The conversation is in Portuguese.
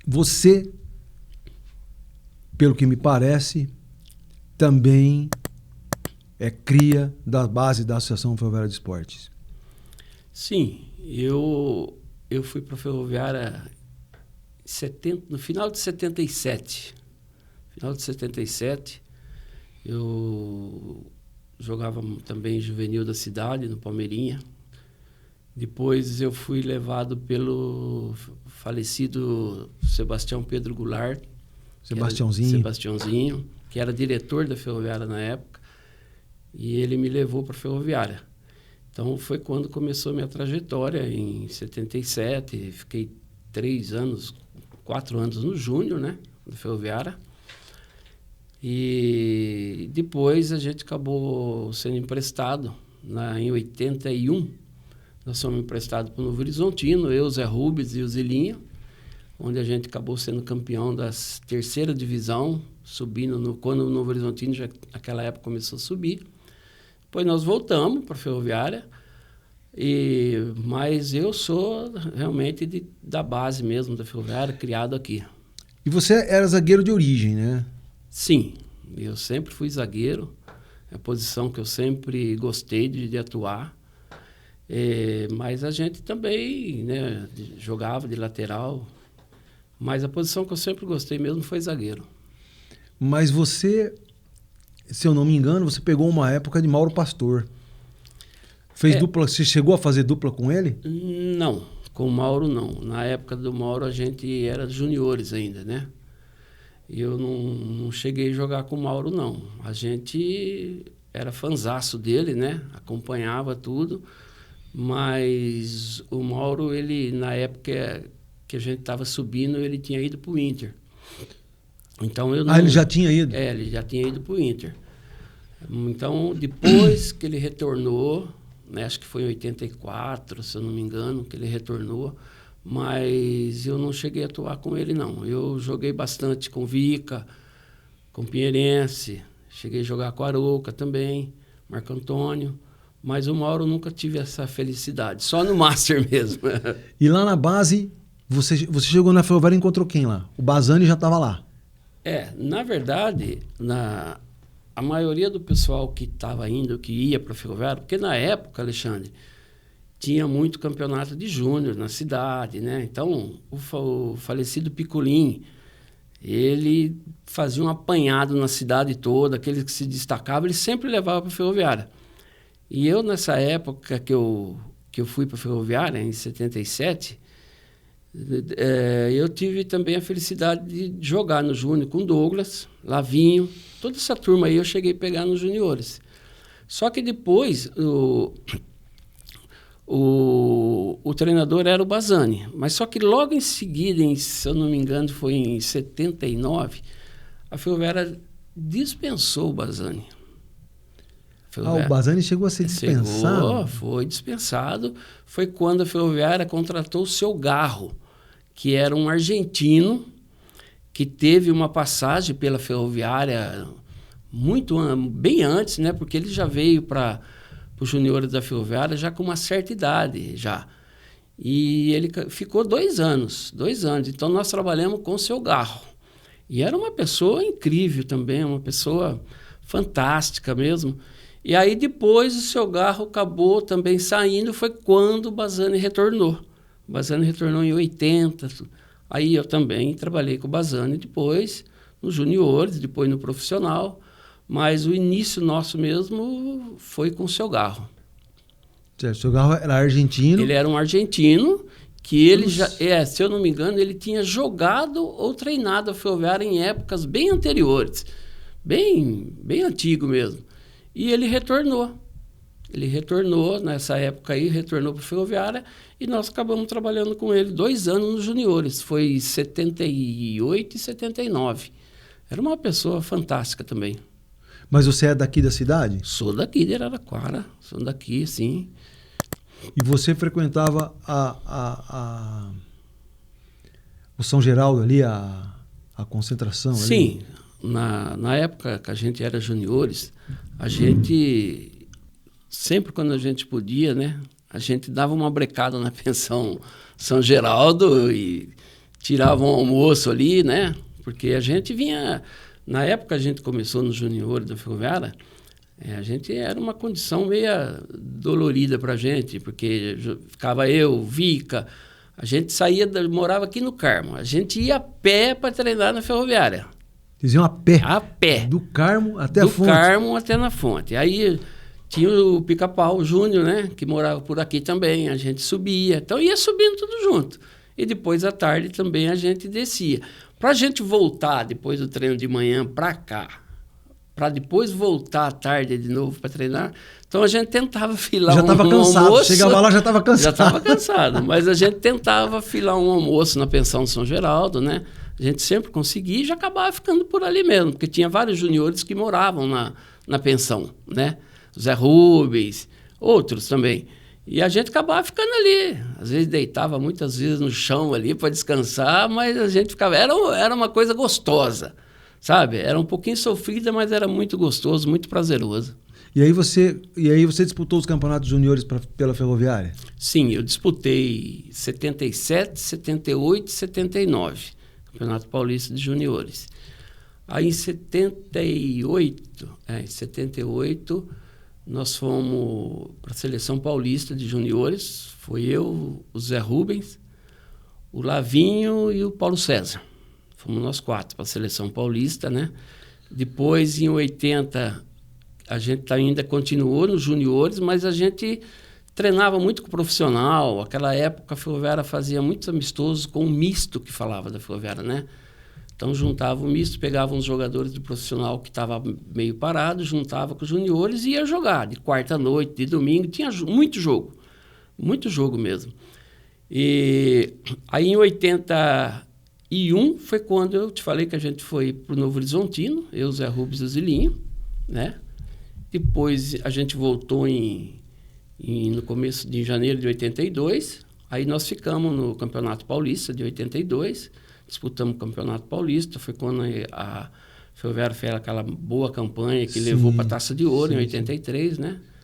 Você, pelo que me parece, também é cria da base da Associação Ferroviária de Esportes. Sim, eu fui para a Ferroviária no final de 77. Final de 77, eu jogava também juvenil da cidade, no Palmeirinha. Depois eu fui levado pelo falecido Sebastião Pedro Goulart. Sebastiãozinho, que era diretor da Ferroviária na época. E ele me levou para a Ferroviária. Então foi quando começou a minha trajetória, em 77. Fiquei 4 anos no Júnior, né, da Ferroviária. E depois a gente acabou sendo emprestado, em 81. Nós fomos emprestados para o Novo Horizontino, eu, Zé Rubens e o Zilinho, onde a gente acabou sendo campeão da 3ª divisão, subindo quando o Novo Horizontino, já naquela época, começou a subir. Depois nós voltamos para a Ferroviária, mas eu sou realmente da base mesmo da Ferroviária, criado aqui. E você era zagueiro de origem, né? Sim, eu sempre fui zagueiro, é a posição que eu sempre gostei de atuar. Mas a gente também, né, jogava de lateral, mas a posição que eu sempre gostei mesmo foi zagueiro. Mas você, se eu não me engano, você pegou uma época de Mauro Pastor. Fez dupla, você chegou a fazer dupla com ele? Não, com o Mauro não. Na época do Mauro a gente era juniores ainda, né? Eu não cheguei a jogar com o Mauro, não. A gente era fanzaço dele, né? Acompanhava tudo. Mas o Mauro, ele, na época que a gente estava subindo, ele tinha ido para o Inter. Então, eu não... ele já tinha ido? Ele já tinha ido para o Inter. Então, depois que ele retornou, né, acho que foi em 84, se eu não me engano, que ele retornou, mas eu não cheguei a atuar com ele, não. Eu joguei bastante com Vica, com Pinheirense, cheguei a jogar com Arouca também, Marco Antônio. Mas o Mauro nunca tive essa felicidade, só no Master mesmo. E lá na base, você chegou na Ferroviária e encontrou quem lá? O Bazzani já estava lá? Na verdade, a maioria do pessoal que estava indo, que ia para a Ferroviária, porque na época, Alexandre, tinha muito campeonato de júnior na cidade, né? Então, o falecido Picolin, ele fazia um apanhado na cidade toda, aqueles que se destacavam, ele sempre levava para a Ferroviária. E eu, nessa época que eu fui para a Ferroviária, em 77, eu tive também a felicidade de jogar no Júnior com Douglas, Lavinho, toda essa turma aí eu cheguei a pegar nos juniores. Só que depois o treinador era o Bazzani, mas só que logo em seguida, se eu não me engano, foi em 79, a Ferroviária dispensou o Bazzani. O Bazzani chegou a ser dispensado? Foi dispensado. Foi quando a Ferroviária contratou o seu Garro, que era um argentino que teve uma passagem pela Ferroviária bem antes, né? Porque ele já veio para os juniores da Ferroviária já com uma certa idade já. E ele ficou 2 anos. Então nós trabalhamos com o seu Garro. E era uma pessoa incrível também, uma pessoa fantástica mesmo. E aí depois o seu Garro acabou também saindo, foi quando o Bazzani retornou. O Bazzani retornou em 80. Aí eu também trabalhei com o Bazzani depois, nos juniores, depois no profissional. Mas o início nosso mesmo foi com o seu Garro. O seu Garro era argentino? Ele era um argentino que ele já, se eu não me engano, ele tinha jogado ou treinado a Ferroviária em épocas bem anteriores. Bem antigo mesmo. E ele retornou. Ele retornou, nessa época aí, retornou para a Ferroviária e nós acabamos trabalhando com ele 2 anos nos juniores. Foi 78 e 79. Era uma pessoa fantástica também. Mas você é daqui da cidade? Sou daqui de Araraquara. Sou daqui, sim. E você frequentava o São Geraldo ali, a concentração? Sim. Ali? Na época que a gente era juniores, a gente, sempre quando a gente podia, né, a gente dava uma brecada na pensão São Geraldo e tiravam o almoço ali, né? Porque a gente vinha... Na época a gente começou no Junior da Ferroviária, a gente era uma condição meio dolorida para a gente, porque ficava eu, Vica, a gente morava aqui no Carmo, a gente ia a pé para treinar na Ferroviária. Vocês iam a pé? A pé. Do Carmo até a fonte? Do Carmo até na fonte. Aí tinha o Pica-Pau, o Júnior, né? Que morava por aqui também, a gente subia. Então ia subindo tudo junto. E depois à tarde também a gente descia. Para a gente voltar depois do treino de manhã para cá, para depois voltar à tarde de novo para treinar, então a gente tentava filar já estava cansado, almoço. Chegava lá já estava cansado. Já estava cansado, mas a gente tentava filar um almoço na pensão São Geraldo, né? A gente sempre conseguia e já acabava ficando por ali mesmo, porque tinha vários juniores que moravam na pensão, né? Zé Rubens, outros também. E a gente acabava ficando ali. Às vezes deitava muitas vezes no chão ali para descansar, mas a gente ficava... Era uma coisa gostosa, sabe? Era um pouquinho sofrida, mas era muito gostoso, muito prazeroso. E aí você disputou os campeonatos juniores pela Ferroviária? Sim, eu disputei 77, 78 e 79, Campeonato Paulista de Juniores. Aí em 78, nós fomos para a Seleção Paulista de Juniores. Foi eu, o Zé Rubens, o Lavinho e o Paulo César. Fomos nós 4 para a Seleção Paulista, né? Depois, em 80, a gente ainda continuou nos juniores, mas a gente treinava muito com o profissional. Aquela época, a Ferroviária fazia muitos amistosos com o misto que falava da Ferroviária, né? Então, juntava o misto, pegava uns jogadores do profissional que estava meio parado, juntava com os juniores e ia jogar. De quarta-noite, de domingo, tinha muito jogo mesmo. E aí, em 81, foi quando eu te falei que a gente foi para o Novo Horizontino, eu, Zé Rubens e o Zilinho, né? Depois, a gente voltou no começo de janeiro de 82, aí nós ficamos no Campeonato Paulista de 82, disputamos o Campeonato Paulista, foi quando a Ferroviária fez aquela boa campanha que levou para a Taça de Ouro em 83, né?